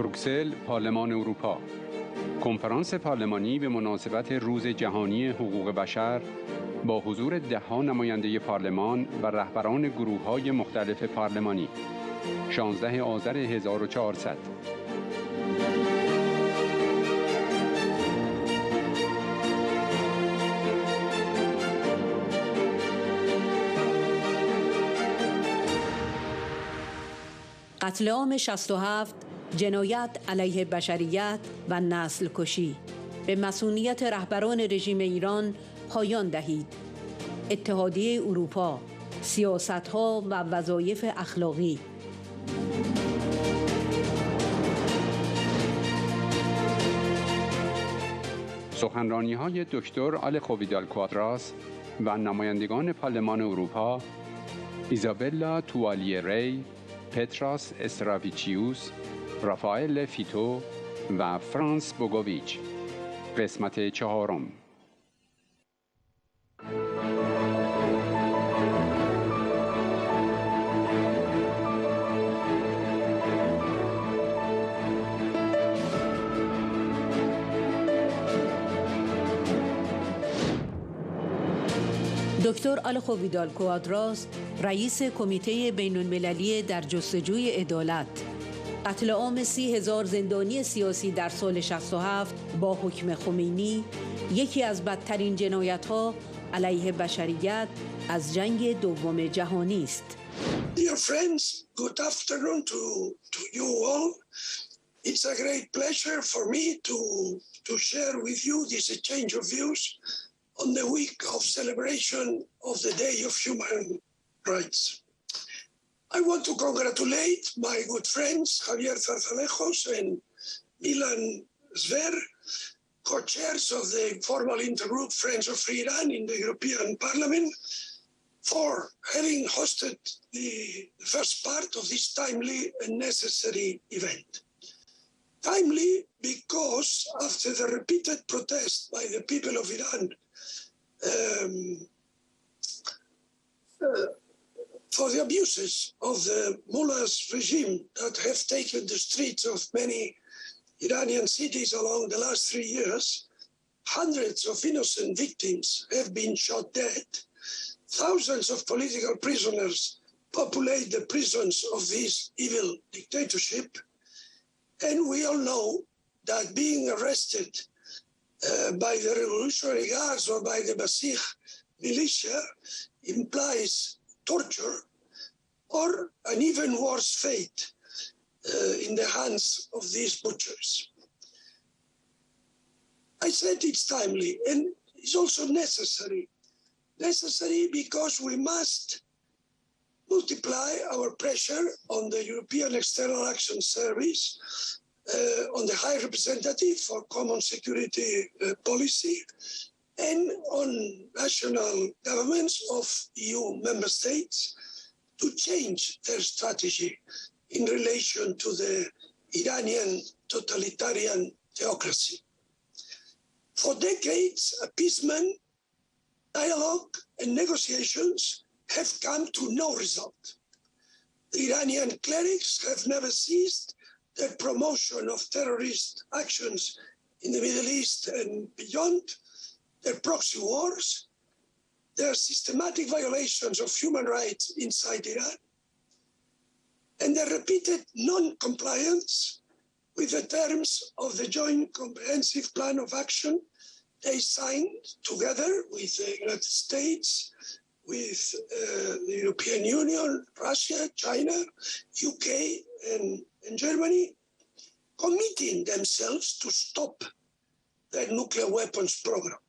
بروکسل، پارلمان اروپا. کنفرانس پارلمانی به مناسبت روز جهانی حقوق بشر با حضور 10 نماینده پارلمان و رهبران گروه‌های مختلف پارلمانی. 16 آذر 1400. قتل عام 67، جنایت علیه بشریت و نسل کشی. به مصونیت رهبران رژیم ایران پایان دهید. اتحادیه اروپا، سیاست‌ها و وظایف اخلاقی. سخنرانی‌های دکتر آلخو ویدال کوادراس و نمایندگان پارلمان اروپا، ایزابلا توالیه ری، پتراس استراویچیوس، رافائل فیتو و فرانس بوگوویچ. قسمت 4. دکتر آلخو ویدال کوادراس، رئیس کمیته بین‌المللی در جستجوی عدالت. قتل عام 30,000 زندانی سیاسی در سال 67 با حکم خمینی یکی از بدترین جنایت‌ها علیه بشریت از جنگ دوم جهانی است. Dear friends, good afternoon to you all. It's a great pleasure for me to share with you this exchange of views on the week of celebration of the Day of Human Rights. I want to congratulate my good friends Javier Zarzalejos and Milan Zver, co-chairs of the informal intergroup Friends of Free Iran in the European Parliament, for having hosted the first part of this timely and necessary event. Timely because after the repeated protest by the people of Iran for the abuses of the mullahs regime that have taken the streets of many Iranian cities along the last 3 years, hundreds of innocent victims have been shot dead. Thousands of political prisoners populate the prisons of this evil dictatorship. And we all know that being arrested by the Revolutionary Guards or by the Basij militia implies torture or an even worse fate in the hands of these butchers. I said it's timely and it's also necessary. Necessary because we must multiply our pressure on the European External Action Service, on the High Representative for Common Security Policy, and on national governments of EU member states to change their strategy in relation to the Iranian totalitarian theocracy. For decades, appeasement, dialogue, and negotiations have come to no result. The Iranian clerics have never ceased their promotion of terrorist actions in the Middle East and beyond, their proxy wars, their systematic violations of human rights inside Iran, and their repeated non-compliance with the terms of the Joint Comprehensive Plan of Action they signed together with the United States, with the European Union, Russia, China, UK, and Germany, committing themselves to stop their nuclear weapons program.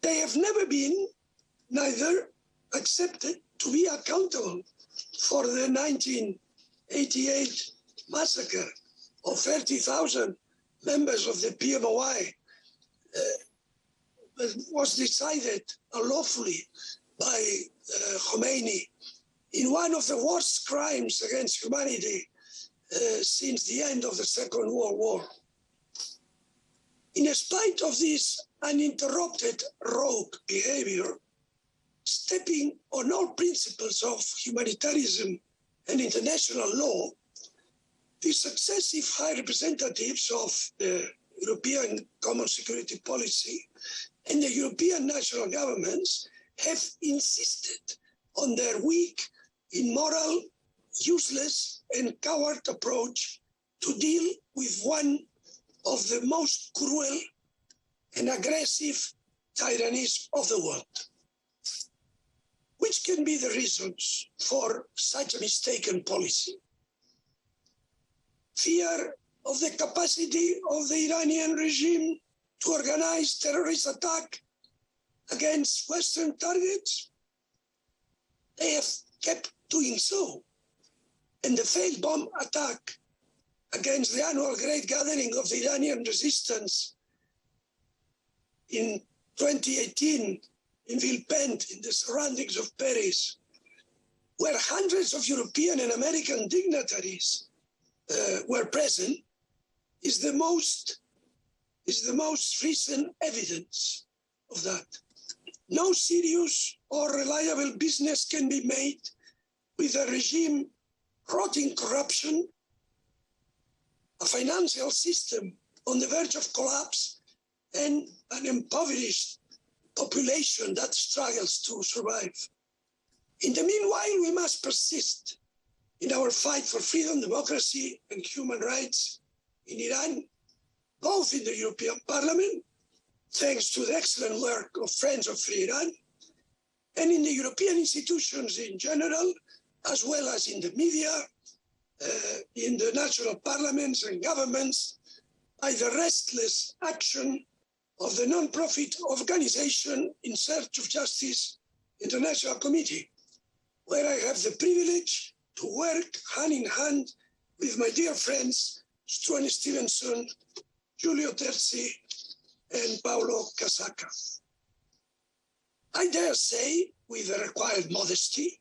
They have never been neither accepted to be accountable for the 1988 massacre of 30,000 members of the PMOI was decided unlawfully by Khomeini in one of the worst crimes against humanity since the end of the Second World War. In spite of this uninterrupted rogue behavior, stepping on all principles of humanitarianism and international law, the successive high representatives of the European Common Security Policy and the European national governments have insisted on their weak, immoral, useless and coward approach to deal with one of the most cruel and aggressive tyrannies of the world. Which can be the reasons for such a mistaken policy? Fear of the capacity of the Iranian regime to organize terrorist attack against Western targets? They have kept doing so. And the failed bomb attack against the annual Great Gathering of the Iranian resistance in 2018 in Villepinte, in the surroundings of Paris, where hundreds of European and American dignitaries were present, is the most recent evidence of that. No serious or reliable business can be made with a regime rotting corruption, a financial system on the verge of collapse, and an impoverished population that struggles to survive. In the meanwhile, we must persist in our fight for freedom, democracy, and human rights in Iran, both in the European Parliament, thanks to the excellent work of Friends of Free Iran, and in the European institutions in general, as well as in the media, in the national parliaments and governments, by the restless action of the non-profit organization In Search of Justice International Committee, where I have the privilege to work hand in hand with my dear friends Struan Stevenson, Giulio Terzi, and Paolo Casaca. I dare say, with the required modesty,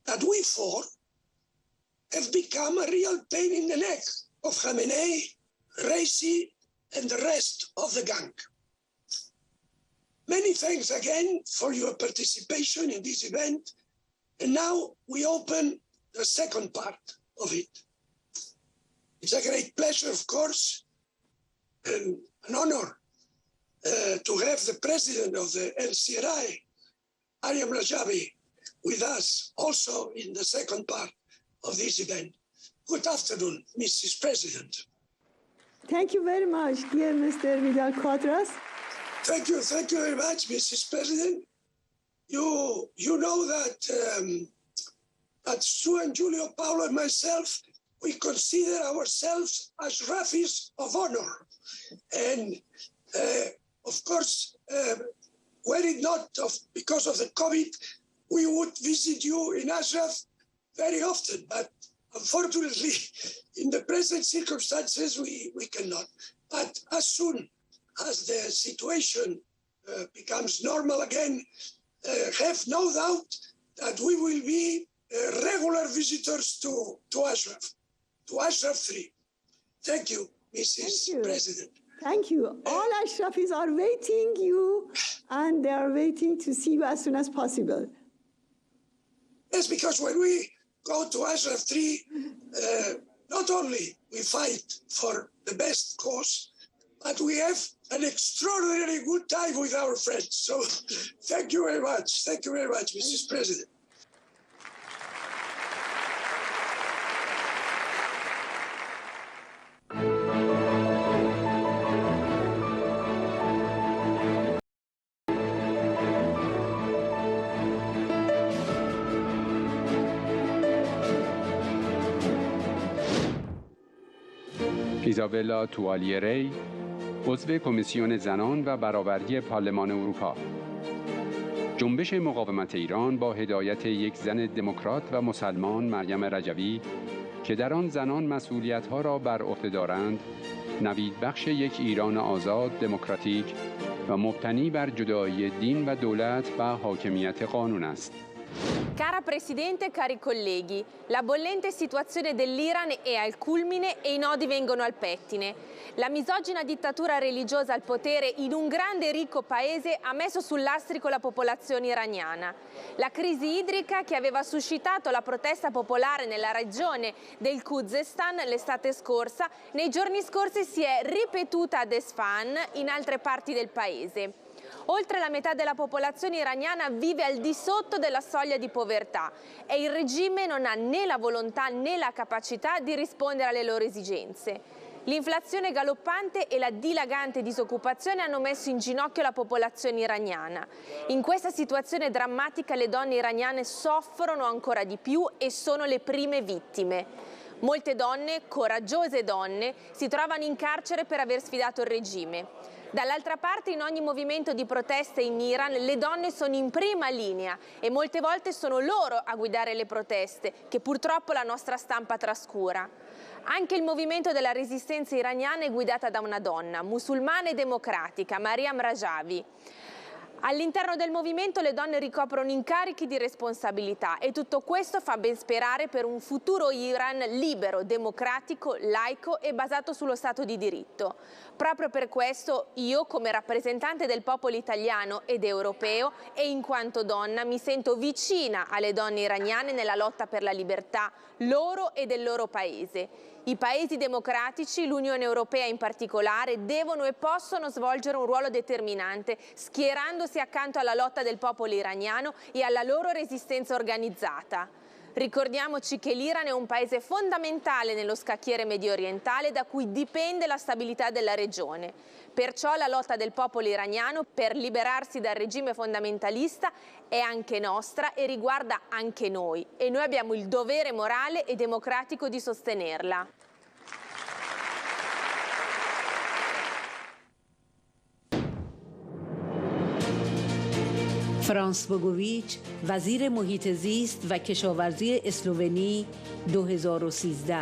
that we four have become a real pain in the neck of Khamenei, Raisi, and the rest of the gang. Many thanks again for your participation in this event, and now we open the second part of it. It's a great pleasure, of course, and an honor to have the president of the LCRI, Ariam Rajavi, with us also in the second part of this event. Good afternoon, Mrs. President. Thank you very much, dear Mr. Vidal Quadras. Thank you very much, Mrs. President. You know that Sue and Giulio, Paolo and myself, we consider ourselves as Rafis of honor. And of course, were it not because of the COVID, we would visit you in Ashraf very often. But unfortunately, in the present circumstances, we cannot. But as soon as the situation becomes normal again, have no doubt that we will be regular visitors to Ashraf 3. Thank you, Mrs. President. Thank you. All Ashrafis are waiting you, and they are waiting to see you as soon as possible. Yes, because when we go to Ashraf 3, not only we fight for the best cause, but we have an extraordinarily good time with our friends. So thank you very much. Thank you very much, Mrs. President. ایزابلا توالیری، عضو کمیسیون زنان و برابری پارلمان اروپا. جنبش مقاومت ایران با هدایت یک زن دموکرات و مسلمان، مریم رجوی، که در آن زنان مسئولیت‌ها را بر عهده دارند، نویدبخش یک ایران آزاد، دموکراتیک و مبتنی بر جدایی دین و دولت و حاکمیت قانون است. Cara Presidente, cari colleghi, la bollente situazione dell'Iran è al culmine e i nodi vengono al pettine. La misogina dittatura religiosa al potere in un grande e ricco paese ha messo sul lastrico la popolazione iraniana. La crisi idrica che aveva suscitato la protesta popolare nella regione del Khuzestan l'estate scorsa, nei giorni scorsi si è ripetuta ad Esfahan in altre parti del paese. Oltre la metà della popolazione iraniana vive al di sotto della soglia di povertà e il regime non ha né la volontà né la capacità di rispondere alle loro esigenze. L'inflazione galoppante e la dilagante disoccupazione hanno messo in ginocchio la popolazione iraniana. In questa situazione drammatica le donne iraniane soffrono ancora di più e sono le prime vittime. Molte donne, coraggiose donne, si trovano in carcere per aver sfidato il regime. Dall'altra parte, in ogni movimento di protesta in Iran, le donne sono in prima linea e molte volte sono loro a guidare le proteste, che purtroppo la nostra stampa trascura. Anche il movimento della resistenza iraniana è guidata da una donna, musulmana e democratica, Mariam Rajavi. All'interno del movimento le donne ricoprono incarichi di responsabilità e tutto questo fa ben sperare per un futuro Iran libero, democratico, laico e basato sullo Stato di diritto. Proprio per questo io, come rappresentante del popolo italiano ed europeo e in quanto donna, mi sento vicina alle donne iraniane nella lotta per la libertà loro e del loro paese. I paesi democratici, l'Unione Europea in particolare, devono e possono svolgere un ruolo determinante, schierandosi accanto alla lotta del popolo iraniano e alla loro resistenza organizzata. Ricordiamoci che l'Iran è un paese fondamentale nello scacchiere mediorientale da cui dipende la stabilità della regione. Perciò la lotta del popolo iraniano per liberarsi dal regime fondamentalista è anche nostra e riguarda anche noi. E noi abbiamo il dovere morale e democratico di sostenerla. فرانس بوگویچ وزیر محیط زیست و کشاورزی اسلوونی 2013.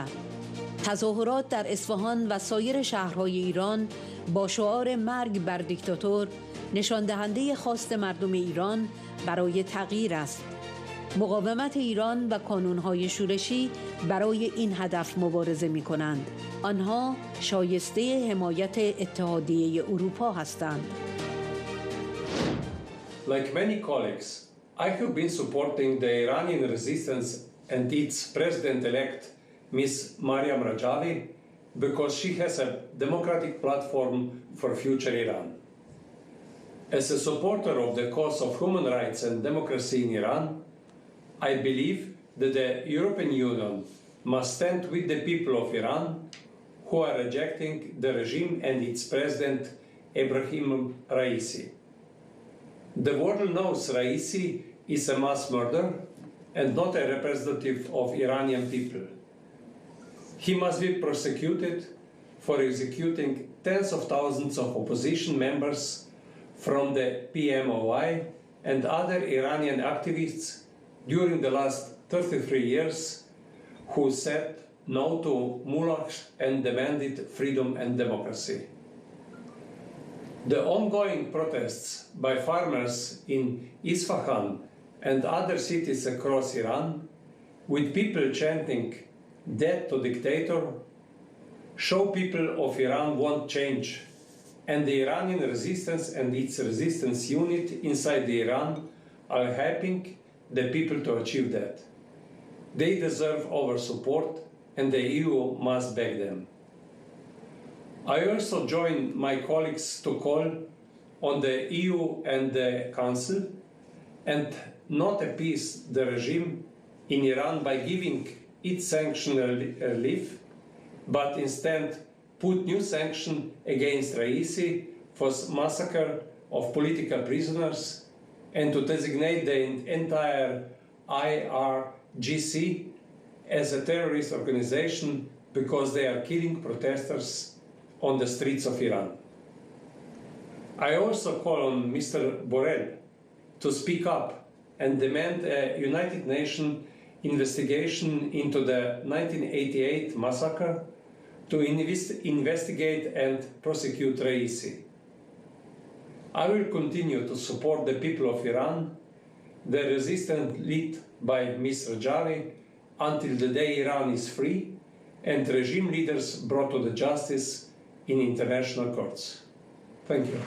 تظاهرات در اصفهان و سایر شهرهای ایران با شعار مرگ بر دیکتاتور نشان دهنده خواست مردم ایران برای تغییر است. مقاومت ایران و کانونهای شورشی برای این هدف مبارزه می‌کنند. آنها شایسته حمایت اتحادیه اروپا هستند. Like many colleagues, I have been supporting the Iranian resistance and its president-elect, Ms. Mariam Rajavi, because she has a democratic platform for future Iran. As a supporter of the cause of human rights and democracy in Iran, I believe that the European Union must stand with the people of Iran who are rejecting the regime and its president, Ebrahim Raisi. The world knows Raisi is a mass murderer and not a representative of Iranian people. He must be prosecuted for executing tens of thousands of opposition members from the PMOI and other Iranian activists during the last 33 years who said no to mullahs and demanded freedom and democracy. The ongoing protests by farmers in Isfahan and other cities across Iran, with people chanting "Death to dictator," show people of Iran want change, and the Iranian resistance and its resistance unit inside Iran are helping the people to achieve that. They deserve our support, and the EU must back them. I also join my colleagues to call on the EU and the Council and not appease the regime in Iran by giving it sanction relief, but instead put new sanction against Raisi for massacre of political prisoners and to designate the entire IRGC as a terrorist organization because they are killing protesters on the streets of Iran. I also call on Mr. Borrell to speak up and demand a United Nations investigation into the 1988 massacre to investigate and prosecute Raisi. I will continue to support the people of Iran the resistance led by Ms. Rajavi until the day Iran is free and regime leaders brought to the justice in international courts. Thank you.